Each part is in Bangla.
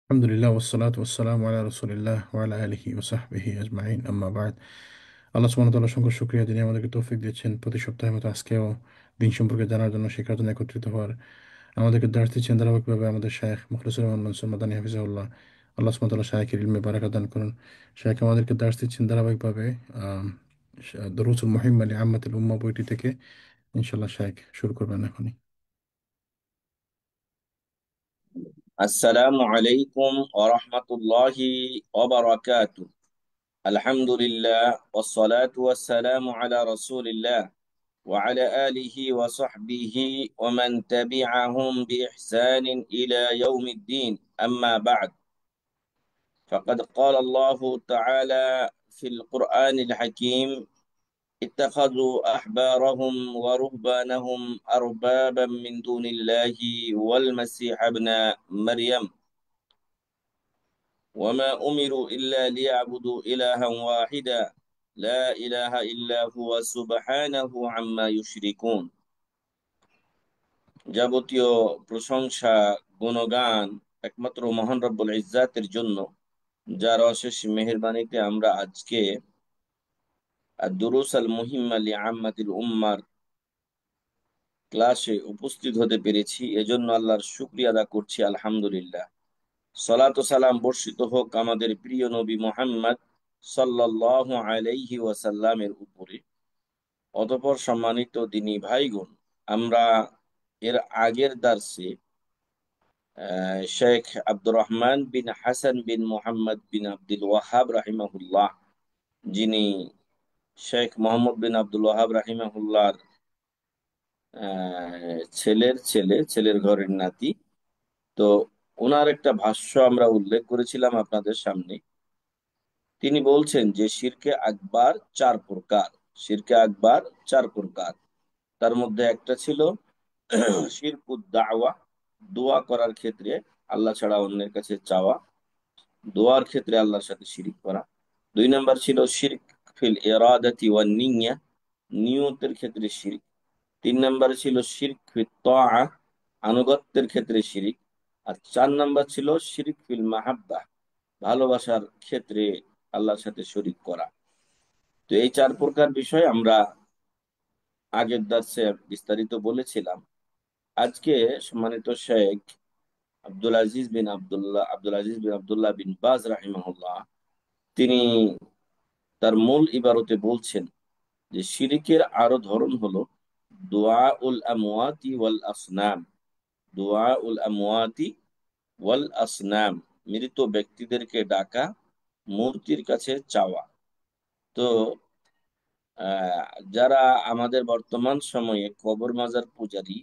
আলহামদুলিল্লাহ ওয়াসসালাতু ওয়াসসালামু আলা রাসূলিল্লাহ ওয়া আলা আলিহি ওয়া সাহবিহি আজমাইন আম্মা বা'দ। আল্লাহ সুবহানাহু ওয়া তাআলা অসংখ্য শুকরিয়া, যিনি আমাদেরকে তৌফিক দিয়েছেন প্রতি সপ্তাহের মতো আজকেও দিন সম্পর্কে জানার জন্য, শেখার জন্য একত্রিত হওয়ার। আমাদেরকে দার্স দিচ্ছেন ধারাবাহিকভাবে আমাদের শায়খ মুখলিসুর রহমান মনসুর মাদানী হাফিজাহুল্লাহ। আল্লাহ সুবহানাহু ওয়া তাআলা শায়খের ইলমে বারাকাত দান করুন। শায়খ আমাদেরকে দার্স দিচ্ছেন ধারাবাহিকভাবে দুরুসুল মুহিম্মা লিআম্মাতিল উম্মাহ বইটি থেকে। ইনশাআল্লাহ শায়খ শুরু করবেন এখনই। আসসালামু আলাইকুম ওয়া রাহমাতুল্লাহি ওয়া বারাকাতুহু। আলহামদুলিল্লাহ ওয়াসসালাতু ওয়াসসালামু আলা রাসূলিল্লাহ ওয়া আলা আলিহি ওয়া সাহবিহি ওয়া মান তাবি'আহুম বিইহসানিন ইলা ইয়াউমিদ্দিন। আম্মা বা'দ। ফাকাদ ক্বালা আল্লাহু তাআলা ফিল কুরআনিল হাকীম اتخذوا أحبارهم ورهبانهم أربابا من دون الله والمسيح ابن مريم وما أمروا إلا ليعبدوا إلها واحدا لا إله إلا هو سبحانه عما يشركون। যাবতীয় প্রশংসা, গুণগান একমাত্র মহান রব্বুল ইজ্জাতের জন্য, যার অশেষ মেহেরবানিতে আমরা আজকে দুরুস আল মুহিম্মা লিআম্মাতিল উম্মার ক্লাসে উপস্থিত হতে পেরেছি। এজন্য আল্লাহর শুকরিয়া আদা করছি, আলহামদুলিল্লাহ। সালাত ও সালাম বর্ষিত হোক আমাদের প্রিয় নবী মুহাম্মদ সাল্লাল্লাহু আলাইহি ওয়াসাল্লামের উপরে। অতঃপর সম্মানিত দিনী ভাইগণ, আমরা এর আগের দার্সে শেখ আব্দুর রহমান বিন হাসান বিন মোহাম্মদ বিন আব্দুল ওয়াহাব রাহিমাহুল্লাহ, যিনি শেখ মোহাম্মদ বিন আব্দুল ওয়াহাব রাহিমাহুল্লাহর ছেলের ঘরের নাতি, তো ওনার একটা ভাষ্য আমরা উল্লেখ করেছিলাম আপনাদের সামনে। তিনি বলছেন যে শিরকে আকবার চার প্রকার। শিরকে আকবার চার প্রকার। তার মধ্যে একটা ছিল শিরকুদ দাওয়া, দোয়া করার ক্ষেত্রে আল্লাহ ছাড়া অন্যের কাছে চাওয়া, দোয়ার ক্ষেত্রে আল্লাহর সাথে শিরিক করা। দুই নাম্বার ছিল শিরক ফিল ইরাদাতি ওয়ান নিয়্যা, নিয়তের ক্ষেত্রে শিরিক। তিন নাম্বার ছিল শিরক ফিত তাআ, আনুগত্যের ক্ষেত্রে শিরিক। আর চার নাম্বার ছিল শিরক ফিল মাহাব্বা, ভালোবাসার ক্ষেত্রে আল্লাহর সাথে শরীক করা। তো এই চার প্রকার বিষয় আমরা আগের দার্সে বিস্তারিত বলেছিলাম। আজকে সম্মানিত শেখ আব্দুল আজিজ বিন আব্দুল্লাহ বিন বাজ রাহিমাহুল্লাহ, তিনি তার মূল ইবারতে বলছেন যে শিরিকের আরো ধরন হলো দুআ উল আমওয়াতি ওয়াল আসনাম। দুআ উল আমওয়াতি ওয়াল আসনাম, মৃত ব্যক্তিদেরকে ডাকা, মূর্তির কাছে চাওয়া। তো আহ যারা আমাদের বর্তমান সময়ে কবর মাজার পূজারী,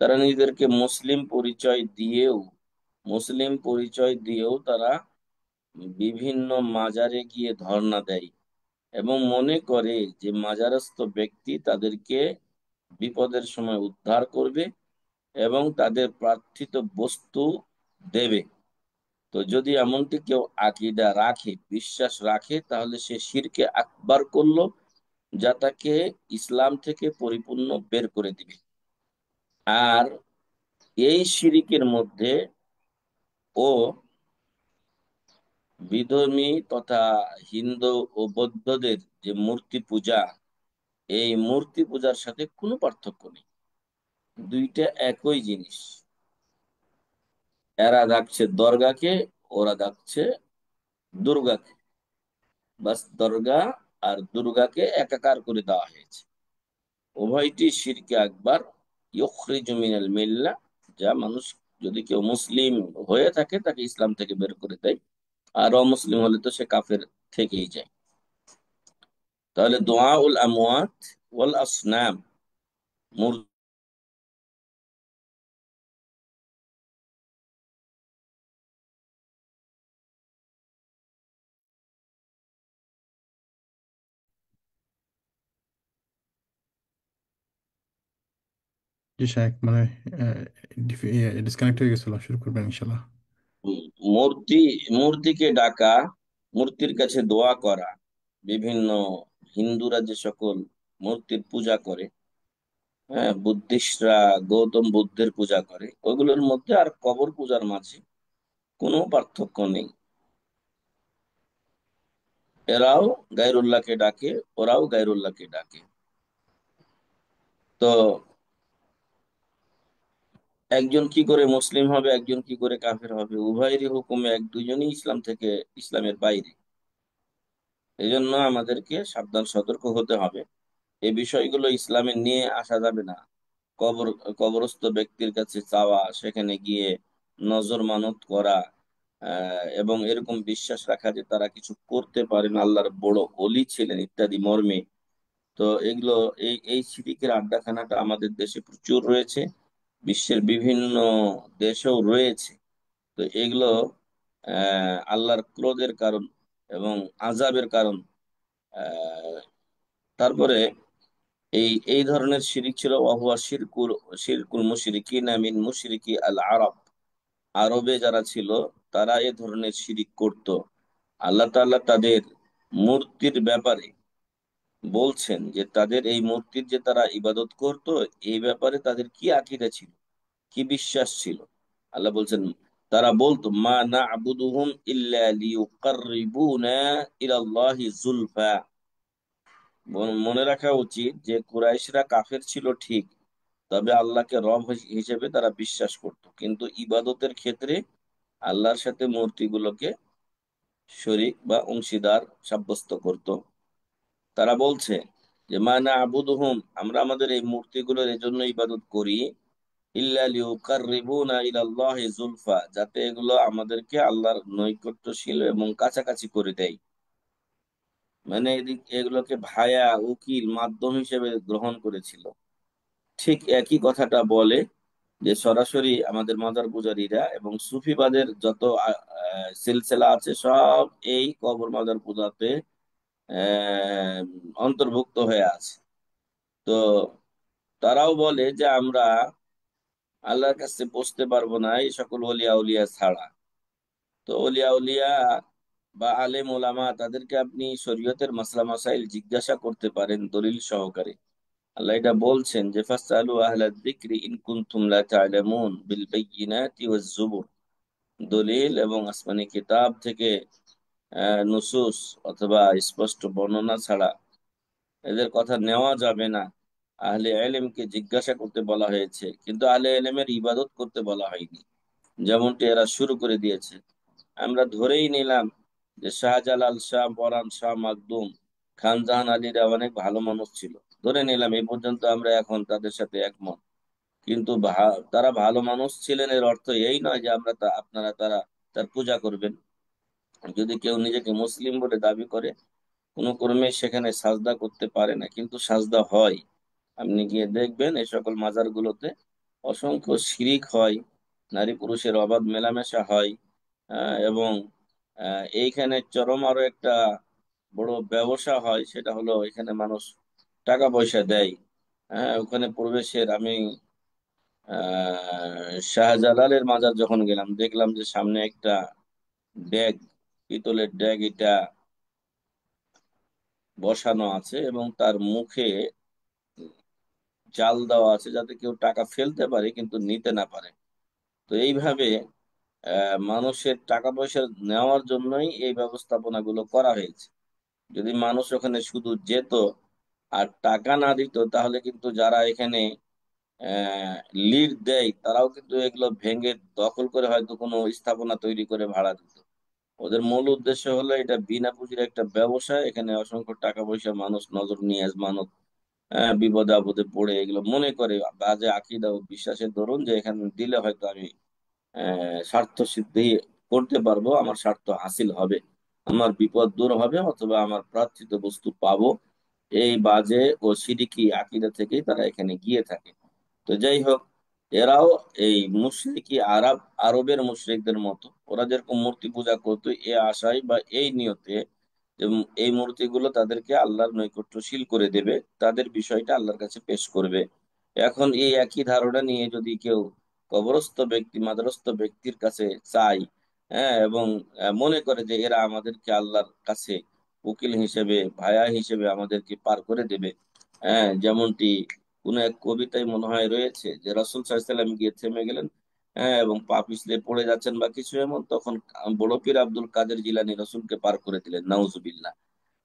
তারা নিজেদেরকে মুসলিম পরিচয় দিয়েও তারা বিভিন্ন মাজারে গিয়ে ধর্ণা দেয় এবং মনে করে যে মাজারস্থ ব্যক্তি তাদেরকে বিপদের সময় উদ্ধার করবে এবং তাদের প্রার্থিত বস্তু দেবে। তো যদি এমনটি কেউ আকীদা রাখে, বিশ্বাস রাখে, তাহলে সে শিরকে আকবার করলো, যা তাকে ইসলাম থেকে পরিপূর্ণ বের করে দিবে। আর এই শিরিকের মধ্যে ও বিধর্মী তথা হিন্দু ও বৌদ্ধদের যে মূর্তি পূজা, এই মূর্তি পূজার সাথে কোনো পার্থক্য নেই। দুইটা একই জিনিস। এরা ডাকছে দরগাকে, ওরা ডাকছে দুর্গাকে। বাস দরগা আর দুর্গাকে একাকার করে দেওয়া হয়েছে। উভয়টি শিরকে আকবার, ইউখরিজু মিনাল মিল্লাহ, যা মানুষ, যদি কেউ মুসলিম হয়ে থাকে তাকে ইসলাম থেকে বের করে দেয়, আর অমুসলিম হলে তো সে কাফের থেকেই যায়। তাহলে দোয়া উল আমওয়াত ওয়াল আসনাম, মূর্তি। জি শায়খ, মানে ডিসকানেক্ট হয়ে গেছিল, শুরু করবেন ইনশাআল্লাহ। মূর্তি মূর্তিকে ডাকা, মূর্তির কাছে দোয়া করা, বিভিন্ন হিন্দুরা যে সকল মূর্তির পূজা করে, হ্যাঁ, বুদ্ধিস্টরা গৌতম বুদ্ধের পূজা করে, ওইগুলোর মধ্যে আর কবর পূজার মাঝে কোনো পার্থক্য নেই। এরাও গায়রুল্লাহকে ডাকে, ওরাও গায়রুল্লাহকে ডাকে। তো একজন কি করে মুসলিম হবে, একজন কি করে কাফের হবে? উভয়েরই হুকুমে এক দুজনই ইসলাম থেকে, ইসলামের বাইরে। এই জন্য আমাদেরকে সাবধান সতর্ক হতে হবে। এই বিষয়গুলো ইসলামে নিয়ে আসা যাবে না। কবর, কবরস্থ ব্যক্তির কাছে চাওয়া, সেখানে গিয়ে নজর মানত করা, এবং এরকম বিশ্বাস রাখা যে তারা কিছু করতে পারেন, আল্লাহর বড় অলি ছিলেন ইত্যাদি মর্মে। তো এগুলো, এই সিরিকের আড্ডাখানাটা আমাদের দেশে প্রচুর রয়েছে, বিশ্বের বিভিন্ন দেশেও রয়েছে। তো এগুলো আল্লাহর ক্রোধের কারণ এবং আযাবের কারণ। আহ, তারপরে এই ধরনের শিরিক ছিল ওয়াহুয়া শিরকুল, শিরকুল মুশরিকিনা মিন মুশরিকি আল আরব। আরবে যারা ছিল তারা এ ধরনের শিরিক করত। আল্লাহ তাআলা তাদের মূর্তির ব্যাপারে বলছেন যে তাদের এই মূর্তির যে তারা ইবাদত করত, এই ব্যাপারে তাদের কি আকীদা ছিল, কি বিশ্বাস ছিল। আল্লাহ বলছেন, তারা বলতো মা না'বুদুহুম ইল্লা লিয়ুকাররিবুনা ইলাল্লাহি যুলফা। মনে রাখা উচিত যে কুরাইশরা কাফের ছিল ঠিক, তবে আল্লাহকে রব হিসেবে তারা বিশ্বাস করত, কিন্তু ইবাদতের ক্ষেত্রে আল্লাহর সাথে মূর্তিগুলোকে শরীক বা অংশীদার সাব্যস্ত করত। তারা বলছে যে মা না'বুদুহুম, আমরা আমাদের এই মূর্তিগুলোর এজন্য ইবাদত করি, ইল্লা লিয়ুকাররিবুনা ইলাল্লাহি যুলফা, যাতে এগুলো আমাদেরকে আল্লাহর নৈকট্যশীল এবং কাছাকাছি করে দেয়। মানে এগুলোকে ভায়া, উকিল, মাধ্যম হিসেবে গ্রহণ করেছিল। ঠিক একই কথাটা বলে যে সরাসরি আমাদের মাজার পূজারীরা এবং সুফিবাদের যত সিলসিলা আছে, সব এই কবর মাজার পূজাতে আহ, অন্তর্ভুক্ত হয়ে আছে। তো তারাও বলে যে আমরা আল্লাহর কাছে পৌঁছতে পারবো না এই সকল ওলিয়া উলিয়া ছাড়া। তো ওলিয়া উলিয়া বা আলেম ওলামা, তাদেরকে আপনি শরীয়তের মাসলা মাসাইল জিজ্ঞাসা করতে পারেন দলিল সহকারে। আল্লাহ এটা বলছেন যে ফাসআলু আহলা যিকরি ইন কুনতুম লা তা'লামুন বিল বায়িনাতি ওয়াজ জুবুর। দলিল এবং আসমানি কিতাব থেকে নুসুস অথবা স্পষ্ট বর্ণনা ছাড়া এদের কথা নেওয়া যাবে না। আহলে ইলমকে জিজ্ঞাসা করতে বলা হয়েছে, কিন্তু আহলে ইলমের ইবাদত করতে বলা হয়নি, যেমনটি এরা শুরু করে দিয়েছে। আমরা ধরেই নিলাম যে শাহজালাল, শাহ পরান, শাহ মাকদুম, খান জাহান আলীরা অনেক ভালো মানুষ ছিল। ধরে নিলাম এই পর্যন্ত আমরা এখন তাদের সাথে একমত। কিন্তু তারা ভালো মানুষ ছিলেন এর অর্থ এই নয় যে আমরা আপনারা তার পূজা করবেন। যদি কেউ নিজেকে মুসলিম বলে দাবি করে, কোনো কর্মে সেখানে সাজদা করতে পারে না, কিন্তু সাজদা হয়। আপনি গিয়ে দেখবেন এই সকল মাজারগুলোতে অসংখ্য শিরিক হয়, নারী পুরুষের অবাধ মেলামেশা হয়। এবং এইখানে চরম আরো একটা বড় ব্যবসা হয়, সেটা হলো এখানে মানুষ টাকা পয়সা দেয়। ওখানে প্রবেশের আমি শাহজালালের মাজার যখন গেলাম, দেখলাম যে সামনে একটা ড্যাগ, পিতলের ড্যাগ, এটা বসানো আছে এবং তার মুখে জাল দেওয়া আছে যাতে কেউ টাকা ফেলতে পারে কিন্তু নিতে না পারে। তো এইভাবে মানুষের টাকা পয়সা নেওয়ার জন্যই এই ব্যবস্থাপনাগুলো করা হয়েছে। যদি মানুষ ওখানে শুধু যেত আর টাকা না দিত, তাহলে কিন্তু যারা এখানে লিড দেয় তারাও কিন্তু এগুলো ভেঙে দখল করে হয়তো কোনো স্থাপনা তৈরি করে ভাড়া দিত। ওদের মূল উদ্দেশ্য হলো এটা বিনা পুঁজির একটা ব্যবসা, এখানে অসংখ্য টাকা পয়সা মানুষ নজর নিয়াজ মানত, বিপদে আপদে পড়ে এগুলো মনে করে বাজে আকীদা ও বিশ্বাসের দরুন যে এখানে দিলে হয়তো আমি স্বার্থ সিদ্ধি করতে পারবো, আমার স্বার্থ হাসিল হবে, আমার বিপদ দূর হবে, অথবা আমার প্রার্থিত বস্তু পাবো। এই বাজে ও সিরিকি আকীদা থেকেই তারা এখানে গিয়ে থাকে। তো যাই হোক, এরাও এই মুশরিকি আরবের মুশরিকদের মতো, ওরা যেরকম মূর্তি পূজা করতো এ আশায় বা এই নিয়তে যে এই মূর্তিগুলো তাদেরকে আল্লাহর নৈকট্যশীল করে দেবে, তাদের বিষয়টা আল্লাহর কাছে পেশ করবে। এখন এই একই ধারণা নিয়ে যদি কেউ কবরস্থ ব্যক্তি, মাদ্রস্থ ব্যক্তির কাছে চাই, এবং মনে করে যে এরা আমাদেরকে আল্লাহর কাছে উকিল হিসেবে, ভায়া হিসেবে আমাদেরকে পার করে দেবে। যেমনটি কোন এক কবিতায় মনে হয় রয়েছে যে রাসূল সাল্লাল্লাহু আলাইহি ওয়াসাল্লাম গিয়ে থেমে গেলেন, হ্যাঁ, এবং পা পিছলে পড়ে যাচ্ছেন বা কিছু এমন, তখন বড় পীর আব্দুল কাদের জিলানী রসুলকে পার করে দিলেন, নাউজুবিল্লাহ।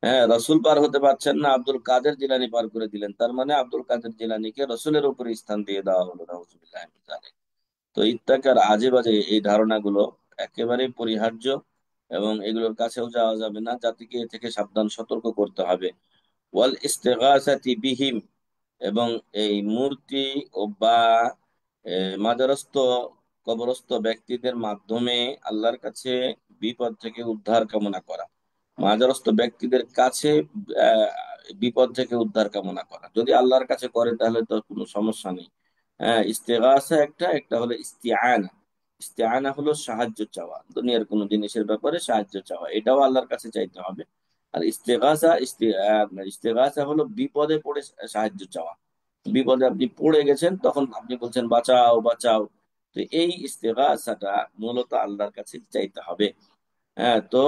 হ্যাঁ, রসুল পার হতে পারছেন না, আব্দুল কাদের জিলানী পার করে দিলেন, তার মানে আব্দুল কাদের জিলানীকে রসুলের উপরে স্থান দিয়ে দেওয়া হলো, নাউজুবিল্লাহ মিন যালিক। তো ইত্যাকার আজে বাজে এই ধারণাগুলো একেবারে পরিহার্য, এবং এগুলোর কাছেও যাওয়া যাবে না, জাতিকে এ থেকে সাবধান সতর্ক করতে হবে। ওয়াল ইস্তেগাসাতি বিহিম, এবং এই মূর্তি ও বা মাজারস্থ, কবরস্থ ব্যক্তিদের মাধ্যমে আল্লাহর কাছে বিপদ থেকে উদ্ধার কামনা করা। মাজারস্থ ব্যক্তিদের কাছে আহ, বিপদ থেকে উদ্ধার কামনা করা যদি আল্লাহর কাছে করে তাহলে তো কোনো সমস্যা নেই। হ্যাঁ, ইস্তেগাসা একটা, একটা হলো ইস্তিআনা। ইস্তিআনা হলো সাহায্য চাওয়া, দুনিয়ার কোনো জিনিসের ব্যাপারে সাহায্য চাওয়া, এটাও আল্লাহর কাছে চাইতে হবে। আর ইস্তেগাসা হলো বিপদে পড়ে সাহায্য চাওয়া। বিপদে আপনি পড়ে গেছেন, তখন আপনি বলছেন বাঁচাও বাঁচাও। তো এই ইস্তেগাসাটা মূলত আল্লাহর কাছে চাইতে হবে। হ্যাঁ, তো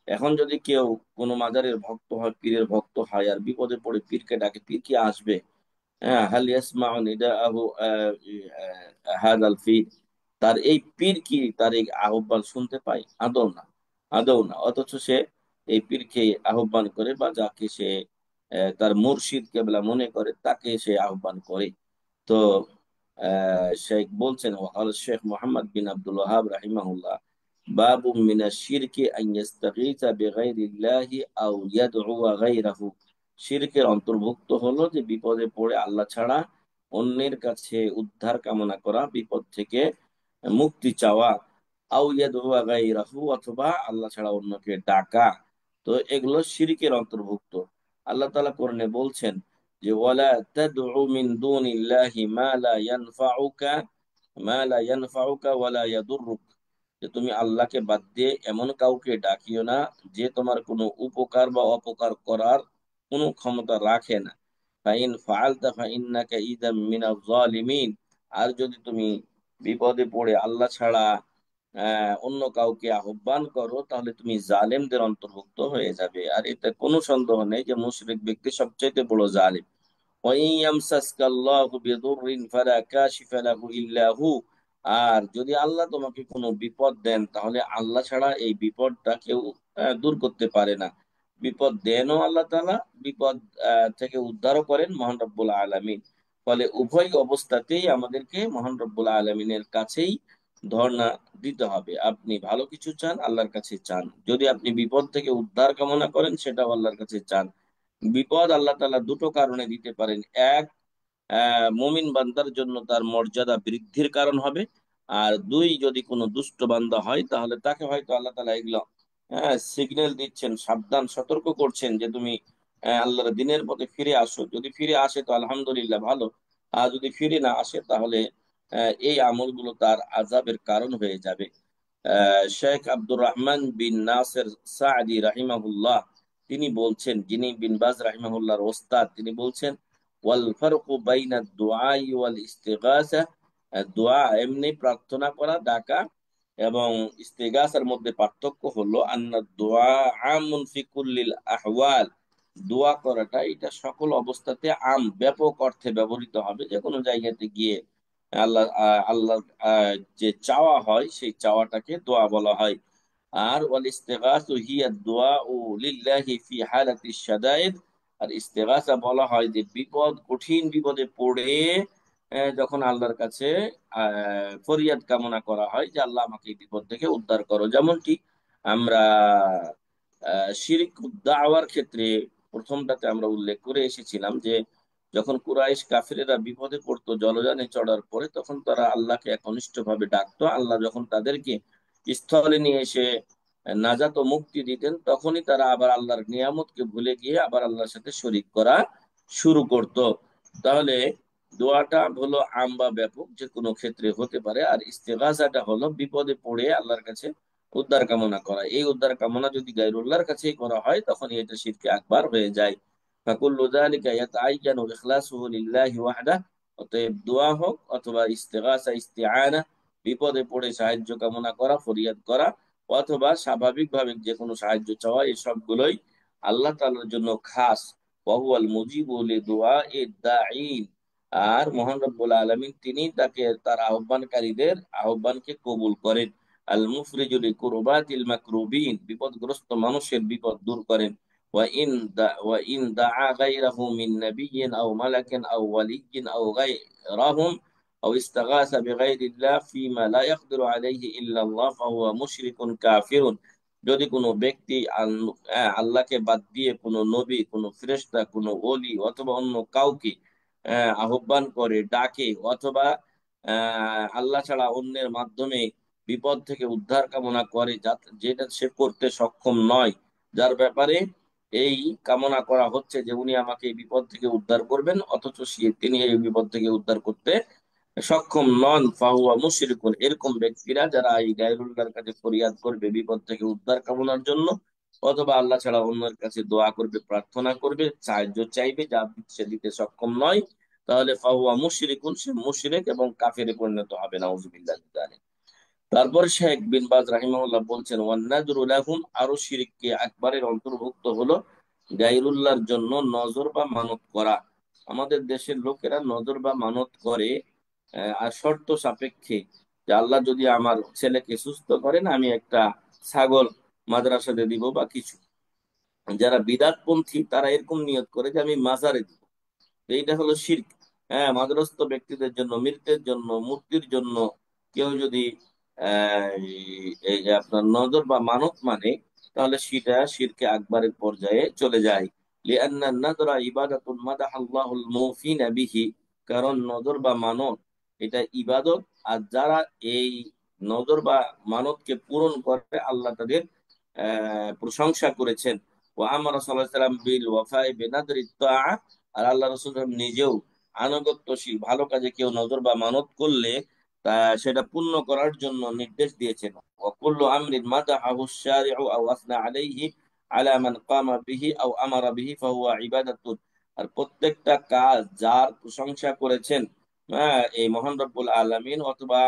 এখন যদি কেউ কোনো মাজারের ভক্ত হয়, পীরের ভক্ত হয়, আর বিপদে পড়ে পীরকে ডাকে, পীর কি আসবে? হ্যাঁ, হাল ইয়াসমাউ নিদাআহু হাদাল ফির, তার এই পীর কি তার এই আহ্বান শুনতে পায়? আদৌ না, আদৌ না। অথচ সে এই পীরকে আহ্বান করে, বা যাকে সে তার মুর্শিদ কেবলা মনে করে, তাকে সে আহ্বান করে। তো শেখ বলছেন, ওয়াকাল শেখ মোহাম্মদ বিন আব্দুল ওয়াহাব রাহিমাহুল্লাহ, বাবু মিনা শিরকি আন ইস্তাগীথা বিগাইরিল্লাহি আও ইয়াদউ গায়রাহু। শিরকের অন্তর্ভুক্ত হলো যে বিপদে পড়ে আল্লাহ ছাড়া অন্যের কাছে উদ্ধার কামনা করা, বিপদ থেকে মুক্তি চাওয়া। আও ইয়াদউ গায়রাহু, অথবা আল্লাহ ছাড়া অন্যকে ডাকা। তো এগুলো শিরকের অন্তর্ভুক্ত। আল্লাহ তাআলা কোরআনে বলছেন যে ওয়ালা তাদউ মিন দুনিল্লাহি মা লা ইয়ানফাউকা ওয়ালা ইয়াদুররুক, যে তুমি আল্লাহকে বাদ দিয়ে এমন কাউকে ডাকিও না যে তোমার কোনো উপকার বা অপকার করার কোনো ক্ষমতা রাখে না। ফাইন ফাআলতা ফাইন্নাকা ইযাম মিনাজ জালিমিন, আর যদি তুমি বিপদে পড়ে আল্লাহ ছাড়া অন্য কাউকে আহ্বান করো, তাহলে তুমি জালেমদের অন্তর্ভুক্ত হয়ে যাবে। আর এতে কোনো সন্দেহ নেই যে মুশরিক ব্যক্তি সবচাইতে বড় জালিম। ওয়াইন ইয়ামসাসকা আল্লাহু বিদুররিন ফালা কাশিফা লাহু ইল্লা হু, আর যদি আল্লাহ তোমাকে কোনো বিপদ দেন, তাহলে আল্লাহ ছাড়া এই বিপদটা কেউ দূর করতে পারে না। বিপদ দেনও আল্লাহ তাআলা, বিপদ থেকে উদ্ধারও করেন মহান রব্বুল আলামিন। ফলে উভয় অবস্থাতেই আমাদেরকে মহান রব্বুল আলামিনের কাছেই ধর্ণা দিতে হবে। আপনি ভালো কিছু চান, আল্লাহর কাছে চান। যদি আপনি বিপদ থেকে উদ্ধার কামনা করেন, সেটাও আল্লাহর কাছে চান। বিপদ আল্লাহ তাআলা দুটো কারণে দিতে পারেন। এক, মুমিন বান্দার জন্য তার মর্যাদা বৃদ্ধির কারণ হবে। আর দুই, যদি কোনো দুষ্ট বান্দা হয়, তাহলে তাকে হয়তো আল্লাহ তাআলা এগুলো সিগন্যাল দিচ্ছেন, সাবধান সতর্ক করছেন যে তুমি আল্লাহর দিনের পথে ফিরে আসো। যদি ফিরে আসে তো আলহামদুলিল্লাহ, ভালো। আর যদি ফিরে না আসে, তাহলে এই আমলগুলো তার আযাবের কারণ হয়ে যাবে। শেখ আব্দুর রহমান বিন নাসের সাঈদী রাহিমাহুল্লাহ তিনি বলছেন, যিনি বিন বাজ রাহিমাহুল্লাহর ওস্তাদ, তিনি বলছেন ওয়াল ফারকু বাইনা দুআই ওয়াল ইস্তিগাসা, দোয়া এমনি প্রার্থনা করা, ডাকা, এবং ইস্তিগাসার মধ্যে পার্থক্য হলো আন্না দোয়া আমুন ফি কুল্লিল আহওয়াল, দোয়া করাটা এটা সকল অবস্থাতে আম, ব্যাপক অর্থে ব্যবহৃত হবে। যে কোনো জায়গাতে গিয়ে আল্লাহ যে চাওয়া হয়, সেই চাওয়াটাকে দোয়া বলা হয়। আর ওয়াল ইস্তিগাসু হিয়া দুআউ লিল্লাহি ফি হালাতি শাদাইদ, আর ইস্তিগাসা বলা হয় যে বিপদ, কঠিন বিপদে পড়ে যখন আল্লাহর কাছে ফরিয়াদ কামনা করা হয় যে আল্লাহ আমাকে এই বিপদ থেকে উদ্ধার করো। যেমনটি আমরা শিরক দাওয়ার ক্ষেত্রে প্রথমটাতে আমরা উল্লেখ করে এসেছিলাম যে যখন কুরাইশ কাফিরেরা বিপদে পড়তো জলযানে চড়ার পরে, তখন তারা আল্লাহকে একনিষ্ঠ ভাবে ডাকতো। আল্লাহ যখন তাদেরকে স্থলে নিয়ে এসে নাজাত ও মুক্তি দিতেন, তখনই তারা আবার আল্লাহর নিয়ামতকে ভুলে গিয়ে আবার আল্লাহর সাথে শরীক করা শুরু করত। তাহলে দোয়াটা হলো আম বা ব্যাপক, যে কোনো ক্ষেত্রে হতে পারে। আর ইস্তেগাসাটা হলো বিপদে পড়ে আল্লাহর কাছে উদ্ধার কামনা করা। এই উদ্ধার কামনা যদি গায়রুল্লাহর কাছেই করা হয়, তখন এটা শিরকে আকবার হয়ে যায়। ফাকুল্লু যালিকা ইয়াতাআয়্যানু ইখলাসুহু লিল্লাহি ওয়াহদাহ, অতএব দোয়া হোক অথবা ইস্তেগাসা, ইস্তিআনা, বিপদে পড়ে সাহায্য কামনা করা, ফরিয়াদ করা, অথবা স্বাভাবিকভাবে যে কোনো সাহায্য চাওয়া, এই সবগুলোই আল্লাহ তাআলার জন্য খাস। ওয়াহুয়াল মুজিবু লিদুআ ইদ-দাঈন, আর মহান রব্বুল আলামিন তিনি তাকে তার আহ্বানকারীদের আহ্বানকে কবুল করেন। আল মুফরিজুল কুরবাতিল মাকরুবিন, বিপদগ্রস্ত মানুষের বিপদ দূর করেন। ওয়া ইন দাআ গায়রাহু মিন নাবিয়্যিন আও মালাকিন আও ওয়ালিয়্যিন আও গায়রাহুম আও ইস্তাগাসা বিগাইরিল্লাহ ফীমা লা ইয়াকদিরু আলাইহি ইল্লাল্লাহ ফাহুয়া মুশরিকুন কাফিরুন। যদি কোনো ব্যক্তি আল্লাহকে বাদ দিয়ে কোনো নবী, কোনো ফেরেশতা, কোনো ওলি অথবা অন্য কাউকে আহ্বান করে, ডাকে, অথবা আল্লাহ ছাড়া অন্যের মাধ্যমে বিপদ থেকে উদ্ধার কামনা করে, যেটা সে করতে সক্ষম নয়, যার ব্যাপারে এই কামনা করা হচ্ছে যে উনি আমাকে এই বিপদ থেকে উদ্ধার করবেন, অথচ তিনি এই বিপদ থেকে উদ্ধার করতে সক্ষম নন, ফাহুয়া মুশরিকুন। এরকম ব্যক্তিরা যারা এই গায়রুল্লাহর কাছে ফরিয়াদ করবে বিপদ থেকে উদ্ধার কামনার জন্য, অথবা আল্লাহ ছাড়া অন্যের কাছে দোয়া করবে, প্রার্থনা করবে, সাহায্য চাইবে, যা সে দিতে সক্ষম নয়, তাহলে ফাহুয়া মুশরিকুন, সে মুশরিক এবং কাফেরে পরিণত হবে, নাউজুবিল্লাহ যালিক। তারপর শেখ বিন বাজ রাহিমাহুল্লাহ বলছেন, ওয়ান্নাযরু লাহুম, আরো শিরকে আকবারের অন্তর্ভুক্ত হলো গায়রুল্লাহর জন্য নজর বা মানত করা। আমাদের দেশের লোকেরা নজর বা মানত করে আর শর্ত সাপেক্ষে, যে আল্লাহ যদি আমার ছেলেকে সুস্থ করেন, আমি একটা ছাগল মাদ্রাসাতে দিব বা কিছু। যারা বিদআতপন্থী তারা এরকম নিয়ত করে যে আমি মাজারে দিব। তো এইটা হলো শিরক। হ্যাঁ, মাদ্রস্থ ব্যক্তিদের জন্য, মৃতের জন্য, মূর্তির জন্য কেউ যদি এই যে আপনার নজর বা মানত মানে, তাহলে সেটা শিরকে আকবারের পর্যায়ে চলে যায়। লিআন্না নাযরা ইবাদাতুন মাদাহাল্লাহুল মুফিনা বিহি, কারণ নজর বা মানত এটা ইবাদত। আর যারা এই নজর বা মানতকে পূরণ করে আল্লাহ তাদের প্রশংসা করেছেন। ওয়া আমারা সাল্লাল্লাহু আলাইহি ওয়াসাল্লাম বিল ওয়াফাই বিনাদরি তাআ, আর আল্লাহ রাসূল নিজেও আনুগত্যশীল, ভালো কাজে কেউ নজর বা মানত করলে তা সেটা পূর্ণ করার জন্য নির্দেশ দিয়েছেন। ওয়াকুল্লু আমরিন মাদাহাহু শারিউ আও আসনা আলাইহি আলা মান কামা বিহি আও আমারা বিহি ফাহুয়া ইবাদাতুন। আর প্রত্যেকটা কাজ যার প্রশংসা করেছেন এই মহান রব্বুল আলামিন, অথবা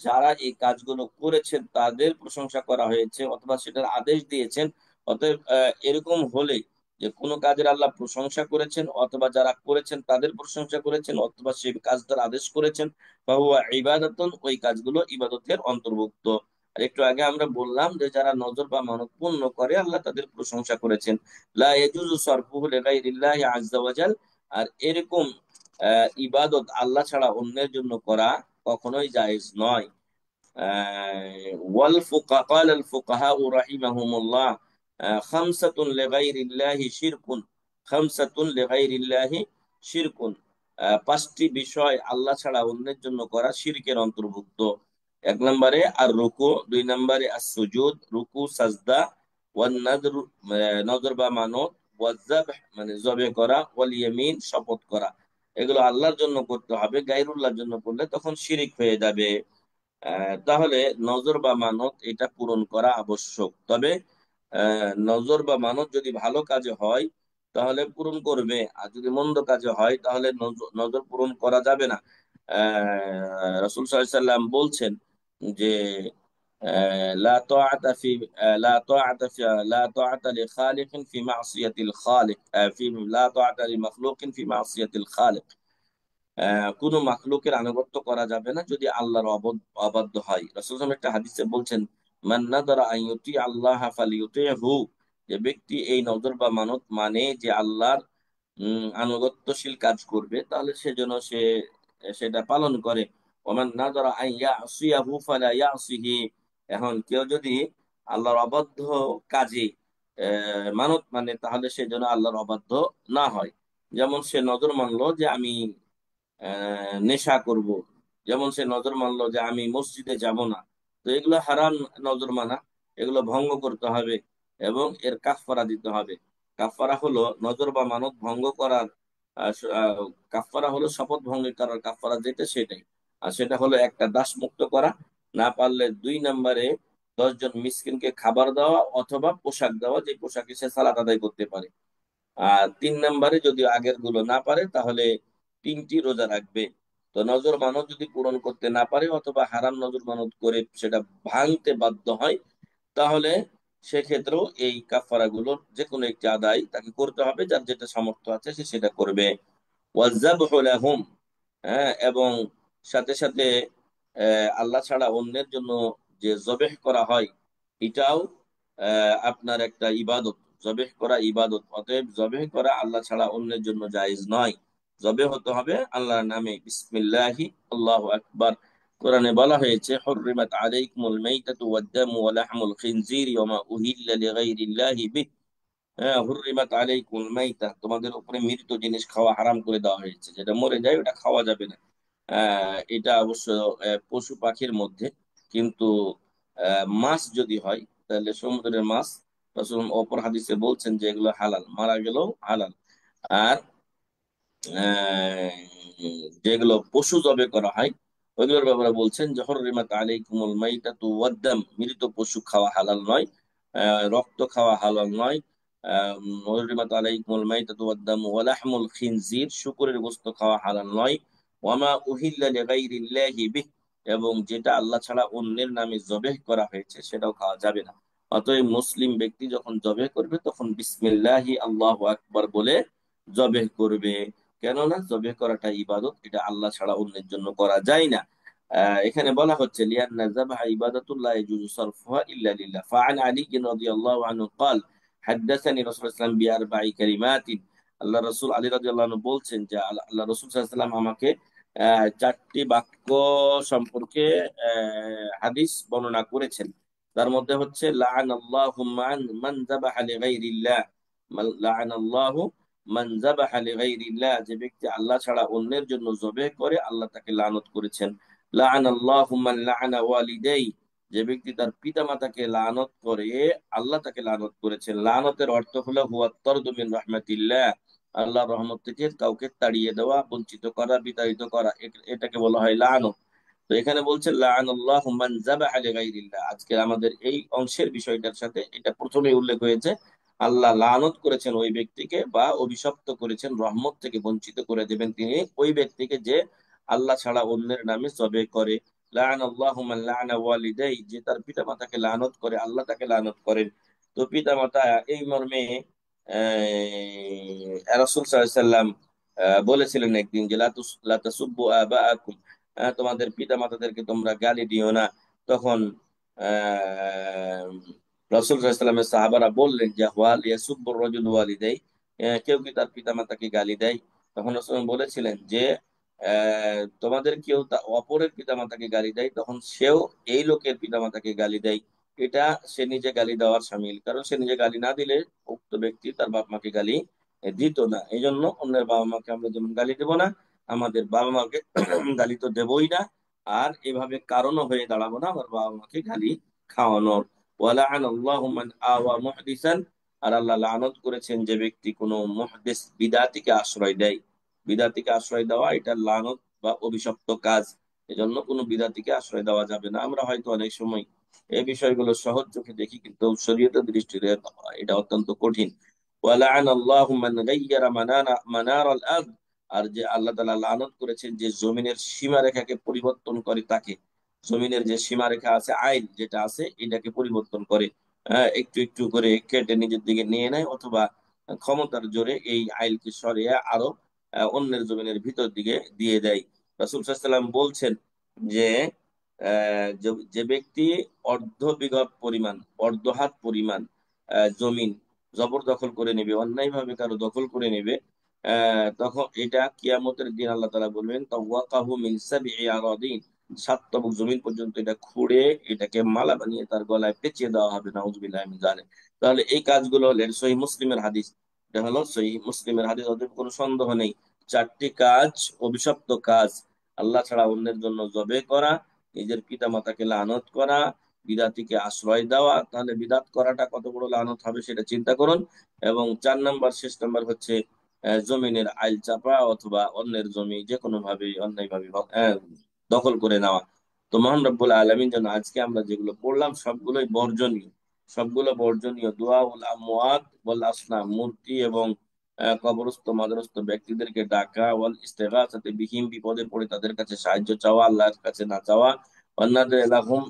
যারা এই কাজগুলো করেছেন তাদের প্রশংসা করা হয়েছে, অথবা সেটার আদেশ দিয়েছেন। অতএব এরকম হলে, যে কোনো কাজের আল্লাহ প্রশংসা করেছেন, অথবা যারা করেছেন তাদের প্রশংসা করেছেন, অথবা সেই কাজটার আদেশ করেছেন, ফাহুয়া ইবাদাতুন, ওই কাজগুলো ইবাদতের অন্তর্ভুক্ত। আর একটু আগে আমরা বললাম যে যারা নজর বা মানত পূর্ণ করে আল্লাহ তাদের প্রশংসা করেছেন। লা ইয়াজুজু সরফুহু লিগাইরিল্লাহি আযজা ওয়া জাল। আর এরকম ইবাদত আল্লাহ ছাড়া অন্যের জন্য করা কখনোই জায়েজ নয়। قال الفقهاء رحمهم الله خمسة لغير الله شرك، خمسة لغير الله شرك। পাঁচটি বিষয় আল্লাহ ছাড়া অন্যের জন্য করা শিরকের অন্তর্ভুক্ত। এক নম্বরে আর রুকু, দুই নম্বরে আর সুজুদ, রুকু সাজদা, ওয়ান নাযর, নজর বা মানত, ওয়াজ্জাবহ মানে জবে করা, ওয়াল ইয়ামিন শপথ করা। এগুলো আল্লাহর জন্য করতে হবে, গায়রুল্লাহর জন্য করলে তখন শিরিক হয়ে যাবে। তাহলে নজর বা মানত এটা পূরণ করা আবশ্যক। তবে নজর বা মানত যদি ভালো কাজে হয় তাহলে পূরণ করবে, আর যদি মন্দ কাজে হয় তাহলে নজর পূরণ করা যাবে না। রাসূল সাল্লাল্লাহু আলাইহি সাল্লাম বলছেন যে লা তাআতা ফি লা তাআতা ফি লা তাআতা লি খালিকিন ফি মাসিয়াতিল খালিক, ফি লা তাআতা লি মাখলুকিন ফি মাসিয়াতিল খালিক। কোনো মাখলুকের আনুগত্য করা যাবে না যদি আল্লাহর অবাধ্য হয়। রাসূল সাল্লাল্লাহু আলাইহি ওয়াসাল্লাম একটা হাদিসে বলছেন, মান নাদারা আন ইউতি আল্লাহ ফালিয়ুতিহু, যে ব্যক্তি এই নজর বা মানত মানে যে আল্লাহর আনুগত্যশীল কাজ করবে, তাহলে সেজন্য সেটা পালন করে। ওমান নাদারা আন ইয়াসিয়াহু ফালা ইয়াসিহি, এখন কেউ যদি আল্লাহর অবাধ্য কাজে মানত মানে, তাহলে সেজন্য আল্লাহর অবাধ্য না হয়। যেমন সে নজর মানলো যে আমি নেশা করব, যেমন সে নজর মানলো যে আমি মসজিদে যাব না, তো এগুলো হারাম নজর মানা, এগুলো ভঙ্গ করতে হবে এবং এর কাফফারা দিতে হবে। কাফফারা হলো নজর বা মানত ভঙ্গ করার কাফফারা হলো শপথ ভঙ্গ করার কাফফারা যেটা সেটাই। আর সেটা হলো একটা দাস মুক্ত করা, না পারলে 2 নম্বরে 10 জন মিসকিনকে খাবার দেওয়া অথবা পোশাক দেওয়া, যে পোশাকে সে সালাত আদায় করতে পারে। আর 3 নম্বরে যদি আগের গুলো না পারে তাহলে 3টি রোজা রাখবে। তো নজর মানত যদি পূরণ করতে না পারে, অথবা হারাম নজর মানত করে সেটা ভাঙতে বাধ্য হয়, তাহলে সেক্ষেত্রেও এই কাফারা গুলোর যে কোনো একটি আদায় তাকে করতে হবে, যার যেটা সামর্থ্য আছে সে সেটা করবে। ওয়াজ্জাবহু লাহুম, হ্যাঁ, এবং সাথে সাথে আল্লাহ ছাড়া অন্যের জন্য যে জবেহ করা হয় এটাও আপনার একটা ইবাদত। জবেহ করা ইবাদত, অতএব জবেহ করা আল্লাহ ছাড়া অন্যের জন্য জায়েজ নয়। জবেহ হতে হবে আল্লাহর নামে, বিসমিল্লাহি আল্লাহু আকবার। কোরআনে বলা হয়েছে, হুররিমাত আলাইকুমুল মাইতাতু ওয়াদ-দামু ওয়া লাহমুল খিনজিরি ওয়া মা উহিল্লা লিগাইরিল্লাহি বিহি। হ্যাঁ, হুররিমাত আলাইকুমুল মাইতা, তোমাদের উপরে মৃত জিনিস খাওয়া হারাম করে দেওয়া হয়েছে, যেটা মরে যায় ওটা খাওয়া যাবে না। এটা অবশ্য পশু পাখির মধ্যে, কিন্তু মাছ যদি হয় তাহলে সমুদ্রের মাছ রাসূল অপর হাদিসে বলছেন যে এগুলো হালাল, মারা গেলেও হালাল। আর যেগুলো পশু জবে করা হয় ওইগুলোর ব্যাপারে বলছেন যে হররিমাত আলাইকুমুল মাইতাতু ওয়াদ-দাম, মৃত পশু খাওয়া হালাল নয়, রক্ত খাওয়া হালাল নয়। হররিমাত আলাইকুমুল মাইতাতু ওয়াদ-দাম ওয়া লাহমুল খিনজির, শূকরের গোশত খাওয়া হালাল নয়। ওয়ামা উহিল্লা লিগাইরিল্লাহি বিহ, এবং যেটা আল্লাহ ছাড়া অন্যের নামে জবেহ করা হয়েছে সেটাও খাওয়া যাবে না। অতএব মুসলিম ব্যক্তি যখন জবেহ করবে তখন বিসমিল্লাহি আল্লাহু আকবার বলে জবেহ করবে। কেননা জবেহ করাটা ইবাদত, এটা আল্লাহ ছাড়া অন্যের জন্য করা যায় না। এখানে বলা হচ্ছে লিয়ান্না যাবহা ইবাদাতুল্লাহ ইয়াজুজু সারফুহা ইল্লা লিল্লাহ। ফাআন আলী রাদিয়াল্লাহু আনহু قال حدثني رسول الله صلى الله عليه وسلم بأربع كلمات। আল্লাহ রাসূল আলী রাদিয়াল্লাহু আনহু বলছেন যে আল্লাহ রাসূল সাল্লাল্লাহু আলাইহি ওয়াসাল্লাম আমাকে চারটি বাক্য সম্পর্কে হাদিস বর্ণনা করেছেন। তার মধ্যে হচ্ছে লাআনাল্লাহু মান যাবাহা লিগাইরিল্লাহ, লাআনাল্লাহু মান যাবাহা লিগাইরিল্লাহ, যে ব্যক্তি আল্লাহ ছাড়া অন্যের জন্য জবেহ করে আল্লাহ তাকে লানত করেছেন। লাআনাল্লাহু মান লাআনা ওয়ালিদাই, যে ব্যক্তি তার পিতা মাতাকে লানত করে আল্লাহ তাকে লানত করেছেন। লানতের অর্থ হলো হুয়া তারদু মিন রাহমাতিল্লাহ, আল্লাহর রহমত থেকে কাউকে তাড়িয়ে দেওয়া, বঞ্চিত করা, বিতাড়িত করা, এটাকে বলা হয় লানত। তো এখানে বলছে লাআনাল্লাহু মান যাবাহা লিগাইরিল্লাহ, আজকে আমাদের এই অংশের বিষয়টার সাথে এটা প্রথমেই উল্লেখ হয়েছে। আল্লাহ লানত করেছেন ওই ব্যক্তিকে, বা অভিশপ্ত করেছেন, রহমত থেকে বঞ্চিত করে দেবেন তিনি ওই ব্যক্তিকে যে আল্লাহ ছাড়া অন্যের নামে জবে করে। লাআনাল্লাহু মান লাআনা ওয়ালিদাই, যে তার পিতা মাতাকে লানত করে আল্লাহ তাকে লানত করেন। তো পিতা মাতা এই মর্মে রাসূল সাল্লাল্লাহু আলাইহি সাল্লাম বলেছিলেন একদিন যে লা তাসুব্বু আবাআকুম, তোমাদের পিতা মাতাদেরকে তোমরা গালি দিও না। তখন আহ রাসূল সাল্লাল্লাহু আলাইহি সাল্লামের সাহাবারা বললেন যে ওয়াল ইয়াসুব্বুর রাজুলু ওয়ালিদাই, কেউ কি তার পিতা মাতাকে গালি দেয়? তখন রাসূল বলেছিলেন যে তোমাদের কেউ অপরের পিতা মাতাকে গালি দেয় তখন সেও এই লোকের পিতা মাতাকে গালি দেয়। এটা সে নিজে গালি দেওয়ার শামিল, কারণ সে নিজে গালি না দিলে উক্ত ব্যক্তি তার বাপ মাকে গালি দিত না। এই জন্য অন্যের বাবা মাকে আমরা যেমন গালি দেব না, আমাদের বাবা মাকে গালি তো দেবই না। আর এভাবে কারণও হয়ে দাঁড়াবো না আমার বাবা মাকে গালি খাওয়ানোর। ওয়ালাআন আল্লাহু মান আওয়া মুহদিসান, আর আল্লাহ লানত করেছেন যে ব্যক্তি কোনো মুহদিস বিদআতিকে আশ্রয় দেয়। বিদআতিকে আশ্রয় দেওয়া এটা লানত বা অভিশপ্ত কাজ। এজন্য কোনো বিদআতিকে আশ্রয় দেওয়া যাবে না। আমরা হয়তো অনেক সময় এই বিষয়গুলো সহজ চোখে দেখি, কিন্তু শরীয়তের দৃষ্টিতে এটা অত্যন্ত কঠিন। ওয়ালাআন আল্লাহু মান গায়্যারা মানারাল আরদ, আর যে আল্লাহ তাআলা লানত করেছেন যে জমিনের সীমারেখাকে পরিবর্তন করে তাকে। জমিনের যে সীমারেখা আছে, আইন যেটা আছে এটাকে পরিবর্তন করে, একটু একটু করে কেটে নিজের দিকে নিয়ে নেয়, অথবা ক্ষমতার জোরে এই আইলকে সরিয়ে আরো অন্যের জমিনের ভিতর দিকে দিয়ে দেয়। রাসূল সাল্লাল্লাহু আলাইহি ওয়াসাল্লাম বলছেন যে যে ব্যক্তি অর্ধ বিঘত পরিমাণ, অর্ধ হাত পরিমাণ জমিন জবরদখল করে নেবে, অন্যায়ভাবে কারো দখল করে নেবে, তখন এটা কিয়ামতের দিন আল্লাহ তাআলা বলবেন তাওয়াকাহু মিন সাবঈ আরাদিন, 7 তবক জমিন পর্যন্ত এটা খুঁড়ে এটাকে মালা বানিয়ে তার গলায় পেঁচিয়ে দেওয়া হবে, নাউযুবিল্লাহি মিন যালিক। তাহলে এই কাজগুলো হলেন সহিহ মুসলিমের হাদিস। এটা হলো সহিহ মুসলিমের হাদিস, ওদের কোনো সন্দেহ নেই। চারটি কাজ অভিশপ্ত কাজ: আল্লাহ ছাড়া অন্যের জন্য জবে করা, নিজের পিতা মাতাকে লানত করা, বিদাতিকে আশ্রয় দেওয়া। তাহলে বিদাত করাটা কত বড় লানত হবে সেটা চিন্তা করুন। এবং 4 নম্বর, শেষ নম্বর হচ্ছে জমিনের আইল চাপা অথবা অন্যের জমি যে কোনো ভাবে অন্যায়ভাবে দখল করে নেওয়া। তো মহান রব্বুল আলামিন যেন আজকে আমরা যেগুলো পড়লাম সবগুলোই বর্জনীয়, সবগুলো বর্জনীয়। দুআউল আমওয়াত ওয়াল আসনাম, মূর্তি এবং কবরস্থ মাদারস্থ ব্যক্তিদেরকে ডাকা, ওয়াল ইস্তেগাসাতে বিহীন, বিপদে পড়ে তাদের কাছে সাহায্য চাওয়া, আল্লাহর কাছে না চাওয়া। অন্যদের লাহুম,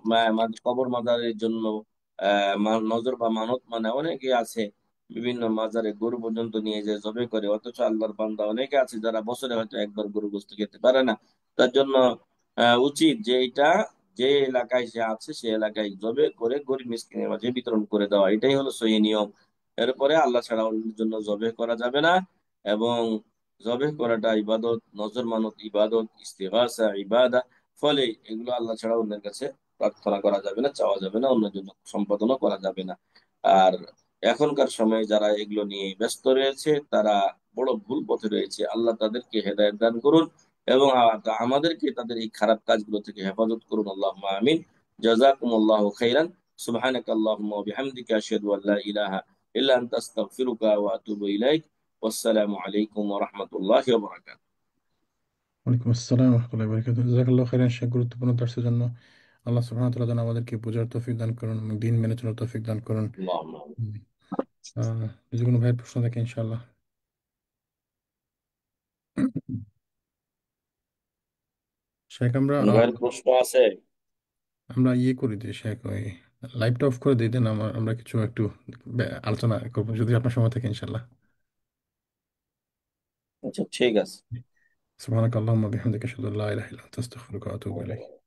কবর মাজারের জন্য নজর বা মানত মানে অনেকে আছে বিভিন্ন মাজারে গরু পর্যন্ত নিয়ে যায় জবে করে, অথচ আল্লাহর বান্দা অনেকে আছে যারা বছরে হয়তো একবার গরু গোশত খেতে পারে না। তার জন্য উচিত যে এটা যে এলাকায় সে আছে সে এলাকায় জবে করে গরিব মিসকিনের মাঝে বিতরণ করে দেওয়া, এটাই হলো সহি নিয়ম। এরপরে আল্লাহ ছাড়া অন্যের জন্য জবে করা যাবে না। এবং জবে করাটা ইবাদত, নজর মানত ইবাদত, ইস্তিগাসা ইবাদা। ফলে এগুলো আল্লাহ ছাড়া অন্যের কাছে প্রার্থনা করা যাবে না, চাওয়া যাবে না, অন্যের জন্য সম্পাদনও করা যাবে না। আর এখনকার সময়ে যারা এগুলো নিয়ে ব্যস্ত রয়েছে তারা বড় ভুল পথে রয়েছে। আল্লাহ তাদেরকে হেদায়েত দান করুন এবং আমাদেরকে তাদের এই খারাপ কাজগুলো থেকে হেফাজত করুন। আল্লাহুম্মা আমিন। জাযাকুমুল্লাহু খাইরান। সুবহানাকা আল্লাহুম্মা ওয়া বিহামদিকা আশহাদু আল লা ইলাহা ইল্লা আনতা আস্তাগফিরুকা ওয়া আতুবু ইলাইক। ওয়াসসালামু আলাইকুম ওয়া রাহমাতুল্লাহি ওয়া বারাকাতুহু। ওয়ালাইকুম আসসালাম ওয়া রাহমাতুল্লাহি ওয়া বারাকাতুহু। জাযাকাল্লাহু খাইরান শেখ, গুরুত্বপূর্ণ দর্শের জন্য। আল্লাহ সুবহানাহু ওয়া তাআলা যেন আমাদেরকে বোঝার তৌফিক দান করুন এবং দিন মেনে চলার তৌফিক দান করুন। আল্লাহুম্মা আমিন। হুম। যদি কোনো ভাইয়ের প্রশ্ন থাকে ইনশাআল্লাহ। শেখ, আমরা কোন ভাইয়ের প্রশ্ন আছে? আমরা ইয়ে করে দিই শেখ, ওই লাইভটা অফ করে দিই দেন, আমরা কিছু একটু আলোচনা করবো যদি আপনার সময় থাকে ইনশাআল্লাহ। আচ্ছা, ঠিক আছে। সুবহানাকা আল্লাহুম্মা বিহামদিকা আশহাদু আল্লা ইলাহা ইল্লা আনতা আস্তাগফিরুকা ওয়া আতুবু ইলাইক।